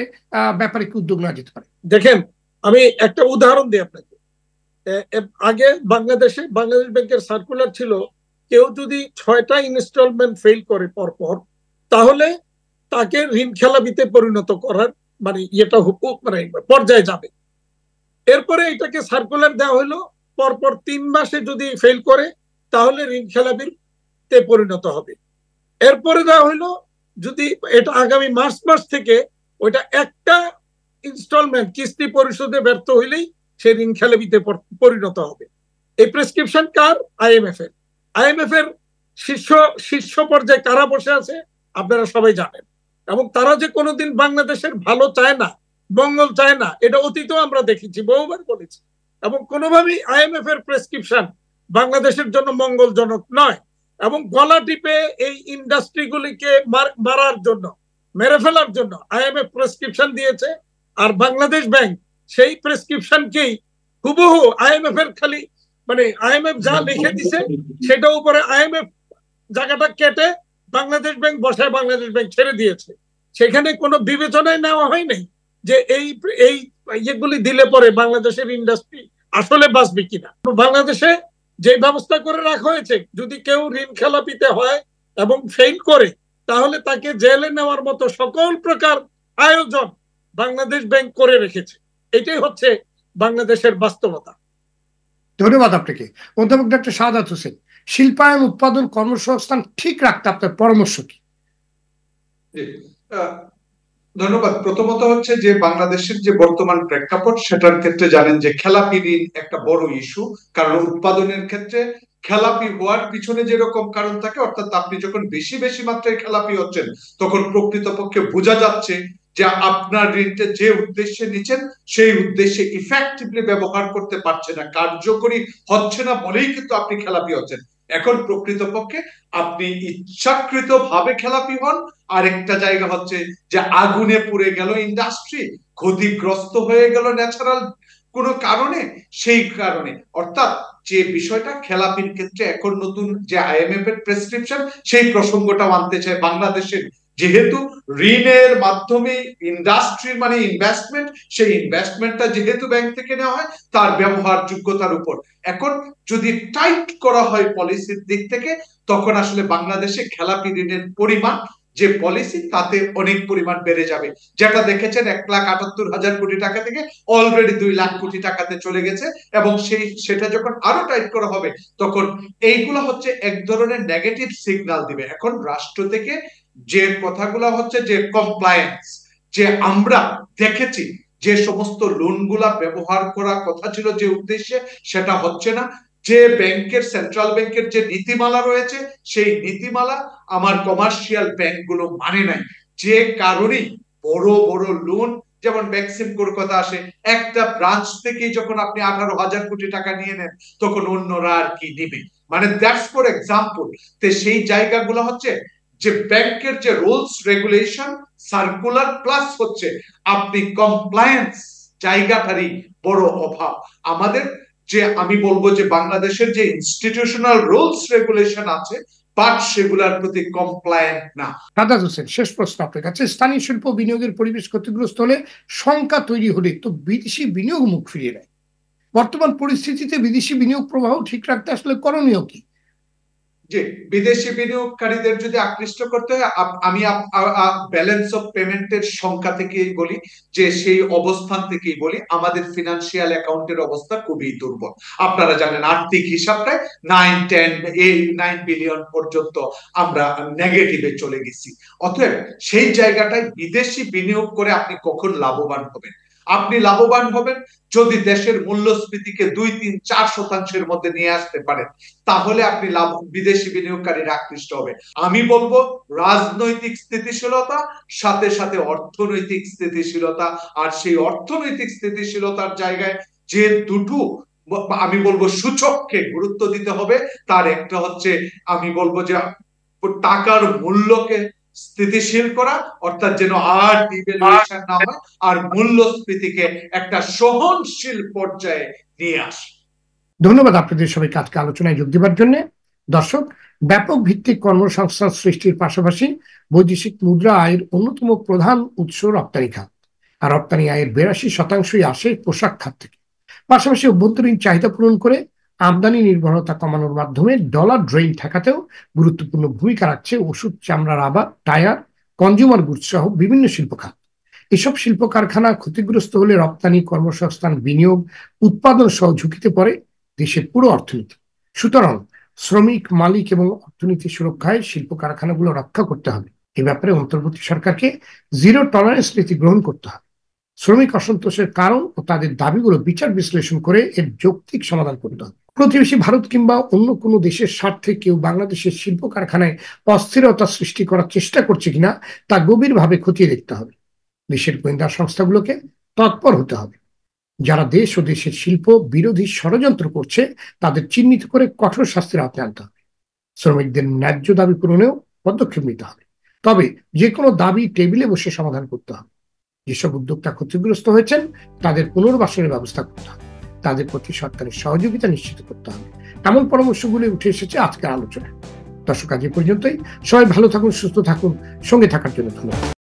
Speaker 1: ব্যাপারে কি উদ্যোগ নেওয়া যেতে পারে?
Speaker 3: দেখেন, আমি একটা উদাহরণ দিই আপনাকে। আগে বাংলাদেশ ব্যাংকের সার্কুলার ছিল, কেউ যদি 6টা ইনস্টলমেন্ট ফেল করে পরপর, তাহলে তাকে ঋণ খেলাপিতে পরিণত করার মানে পর্যায়ে যাবে। এরপরে এটাকে সার্কুলার দেওয়া হলো, পরপর 3 মাসে যদি ফেল করে তাহলে ঋণ খেলাপিতে পরিণত হবে। এরপরে দেওয়া হলো, যদি এটা আগামী মার্চ মাস থেকে ওইটা একটা ইনস্টলমেন্ট কিস্তি পরিশোধে ব্যর্থ হইলেই সে ঋণ খেলাপিতে পরিণত হবে। এই প্রেসক্রিপশন কার? আইএমএফ এর শীর্ষ পর্যায়ে কারা বসে আছে আপনারা সবাই জানেন। এবং তারা যে কোনোদিন বাংলাদেশের ভালো চায় না, মঙ্গল চায় না, এটা অতীতেও আমরা দেখেছি, বহুবার বলেছি। এবং কোনোভাবেই আইএমএফ এর প্রেসক্রিপশন বাংলাদেশের জন্য মঙ্গলজনক নয়। এবং গলা টিপে এই ইন্ডাস্ট্রিগুলিকে মারার জন্য, মেরে ফেলার জন্য আইএমএফ প্রেসক্রিপশন দিয়েছে। আর বাংলাদেশ ব্যাংক সেই প্রেসক্রিপশনকেই হুবহু আইএমএফ এর খালি মানে আইএমএফ যা লিখে দিছে সেটা উপরে আইএমএফ জায়গাটা কেটে বাংলাদেশ ব্যাংক বসায় বাংলাদেশ ব্যাংক ছেড়ে দিয়েছে। সেখানে কোনো বিবেচনায় নেওয়া হয় নাই যে এই ইয়েগুলি দিলে পরে বাংলাদেশের ইন্ডাস্ট্রি আসলে বাঁচবে কিনা। বাংলাদেশে যে ব্যবস্থা করে রাখা হয়েছে, যদি কেউ ঋণ খেলাপিতে হয় এবং ফেল করে, তাহলে তাকে জেলে নেওয়ার মতো সকল প্রকার আয়োজন বাংলাদেশ ব্যাংক করে রেখেছে। এটাই হচ্ছে বাংলাদেশের বাস্তবতা।
Speaker 1: ধন্যবাদ আপনাকে। অধ্যাপক ডক্টর শাহাদাত হোসেন, শিল্পায়ন, উৎপাদন, কর্মসংস্থান ঠিক রাখতে আপনার পরামর্শ কি?
Speaker 4: ধন্যবাদ। প্রথমত হচ্ছে যে বাংলাদেশের যে বর্তমান প্রেক্ষাপট, সেটার ক্ষেত্রে জানেন যে খেলাপি ঋণ একটা বড় ইস্যু। কারণ উৎপাদনের ক্ষেত্রে খেলাপি হওয়ার পিছনে যেরকম কারণ থাকে, অর্থাৎ আপনি যখন বেশি বেশি মাত্রায় খেলাপি হচ্ছেন, তখন প্রকৃতপক্ষে বোঝা যাচ্ছে যে আপনার ঋণটা যে উদ্দেশ্যে নিচ্ছেন সেই উদ্দেশ্যে ইফেক্টিভলি ব্যবহার করতে পারছে না, কার্যকরী হচ্ছে না বলেই কিন্তু আপনি খেলাপি হচ্ছেন। এখন প্রকৃতপক্ষে আপনি ইচ্ছাকৃত ভাবে খেলাপি হন, আরেকটা জায়গা হচ্ছে যে আগুনে পুড়ে গেল ইন্ডাস্ট্রি, ক্ষতিগ্রস্ত হয়ে গেল ন্যাচারাল কোন কারণে, সেই কারণে। অর্থাৎ যে বিষয়টা খেলাপির ক্ষেত্রে এখন নতুন যে আইএমএফ এর প্রেসক্রিপশন, সেই প্রসঙ্গটা আনতে চায় বাংলাদেশের। যেহেতু ঋণের মাধ্যমে ইন্ডাস্ট্রির মানে ইনভেস্টমেন্ট, সেই ইনভেস্টমেন্টটা যেহেতু ব্যাংক থেকে নেওয়া হয় তার ব্যবহার যোগ্যতার উপর। এখন যদি টাইট করা হয় পলিসির দিক থেকে, তখন আসলে বাংলাদেশে খেলাপি ঋণের পরিমাণ যে পলিসি, তাতে অনেক পরিমাণ বেড়ে যাবে। যেটা দেখেছেন 1,78,000 কোটি টাকা থেকে অলরেডি 2 লাখ কোটি টাকাতে চলে গেছে, এবং সেটা যখন আরো টাইট করা হবে, তখন এইগুলো হচ্ছে এক ধরনের নেগেটিভ সিগন্যাল দিবে। এখন রাষ্ট্র থেকে যে কথাগুলো হচ্ছে যে কমপ্লায়েন্স, যে আমরা দেখেছি যে সমস্ত লোনগুলা ব্যবহার করার কথা ছিল যে উদ্দেশ্যে, সেটা হচ্ছে না। যে ব্যাংকের, সেন্ট্রাল ব্যাংকের যে নীতিমালা রয়েছে, সেই নীতিমালা আমার কমার্শিয়াল ব্যাংকগুলো মানে নাই, যে কারণেই বড় বড় লোন, যেমন বেক্সিমকোর কথা আসে, একটা ব্রাঞ্চ থেকে যখন আপনি 18,000 কোটি টাকা নিয়ে নেন, তখন অন্যরা আর কি দিবে, মানে দ্যাটস ফর এক্সাম্পল। তো সেই জায়গাগুলো হচ্ছে যে ব্যাংকের যে রুলস রেগুলেশন, সার্কুলার, প্লাস হচ্ছে আপনি কমপ্লায়েন্স জায়গাটারই বড় অভাব আমাদের। যে আমি বলবো যে বাংলাদেশের যে ইনস্টিটিউশনাল রুলস রেগুলেশন আছে, বাট সেগুলোর প্রতি কমপ্লায়েন্ট না।
Speaker 1: শাহাদাত হোসেন, শেষ প্রশ্ন আপনার কাছে। স্থানীয় শিল্প বিনিয়োগের পরিবেশ ক্ষতিগ্রস্ত হলে, শঙ্কা তৈরি হলে তো বিদেশি বিনিয়োগ মুখ ফিরিয়ে নেয়। বর্তমান পরিস্থিতিতে বিদেশি বিনিয়োগ প্রবাহ ঠিক রাখতে আসলে করণীয় কি?
Speaker 4: যে বিদেশি বিনিয়োগকারীদের যদি আকৃষ্ট করতে হয়, আমি ব্যালেন্স অফ পেমেন্টের সংখ্যা থেকেই বলি, যে সেই অবস্থান থেকেই বলি, আমাদের ফিনান্সিয়াল অ্যাকাউন্টের অবস্থা খুবই দুর্বল। আপনারা জানেন আর্থিক হিসাবটায় 9 বিলিয়ন পর্যন্ত আমরা নেগেটিভে চলে গেছি। অতএব সেই জায়গাটায় বিদেশি বিনিয়োগ করে আপনি কখন লাভবান হবেন? আপনি লাভবান হবেন যদি দেশের মূল্যস্ফীতিকে 2, 3, 4% মধ্যে নিয়ে আসতে পারেন, তাহলে আপনি বিদেশি বিনিয়োগকারীরা আকৃষ্ট হবে। আমি বলবো রাজনৈতিক স্থিতিশীলতা, সাথে সাথে অর্থনৈতিক স্থিতিশীলতা। আর সেই অর্থনৈতিক স্থিতিশীলতার জায়গায় যে দুটো আমি বলবো সূচককে গুরুত্ব দিতে হবে, তার একটা হচ্ছে আমি বলবো যে টাকার মূল্যকে স্থিতিশীল করা, অর্থাৎ যেন আর ডিভ্যালুয়েশন না হয়, আর মূল্যস্ফীতিকে একটা সহনশীল পর্যায়ে নিয়ে আসে।
Speaker 1: ধন্যবাদ আপনাদের সবাইকে আজকে আলোচনায় যোগ দেওয়ার জন্য। দর্শক, ব্যাপক ভিত্তিক কর্মসংস্থান সৃষ্টির পাশাপাশি বৈদেশিক মুদ্রা আয়ের অন্যতম প্রধান উৎস রপ্তানি খাত, আর রপ্তানি আয়ের 82% আসে পোশাক খাত থেকে। পাশাপাশি অভ্যন্তরীণ চাহিদা পূরণ করে আমদানি নির্ভরতা কমানোর মাধ্যমে ডলার ড্রেইন ঠেকাতেও গুরুত্বপূর্ণ ভূমিকা রাখছে ওষুধ, চামড়া, রাবার, টায়ার, কনজিউমার গুডস সহ বিভিন্ন শিল্প খাত। এসব শিল্প কারখানা ক্ষতিগ্রস্ত হলে রপ্তানি, কর্মসংস্থান, বিনিয়োগ, উৎপাদন সহ ঝুঁকিতে পড়ে দেশের পুরো অর্থনীতি। সুতরাং শ্রমিক, মালিক এবং অর্থনীতি সুরক্ষায় শিল্প কারখানাগুলো রক্ষা করতে হবে। এ ব্যাপারে অন্তর্বর্তী সরকারকে জিরো টলারেন্স নীতি গ্রহণ করতে হবে। শ্রমিক অসন্তোষের কারণ ও তাদের দাবিগুলো বিচার বিশ্লেষণ করে এর যৌক্তিক সমাধান করতে হবে। প্রতিবেশী ভারত কিংবা অন্য কোনো দেশের স্বার্থে কেউ বাংলাদেশের শিল্প কারখানায় অস্থিরতা সৃষ্টি করার চেষ্টা করছে কিনা তা গভীরভাবে খতিয়ে দেখতে হবে। দেশের গোয়েন্দা সংস্থাগুলোকে তৎপর হতে হবে। যারা দেশ ও দেশের শিল্প বিরোধী ষড়যন্ত্র করছে তাদের চিহ্নিত করে কঠোর শাস্তির আওতায় আনতে হবে। শ্রমিকদের ন্যায্য দাবি পূরণেও পদক্ষেপ নিতে হবে। তবে যে কোনো দাবি টেবিলে বসে সমাধান করতে হবে। যেসব উদ্যোক্তা ক্ষতিগ্রস্ত হয়েছেন তাদের পুনর্বাসনের ব্যবস্থা করতে হবে। তাদের প্রতি সরকারের সহযোগিতা নিশ্চিত করতে হবে। এমন পরামর্শগুলি উঠে এসেছে আজকের আলোচনায়। দর্শক, আজ এ পর্যন্তই। সবাই ভালো থাকুন, সুস্থ থাকুন। সঙ্গে থাকার জন্য ধন্যবাদ।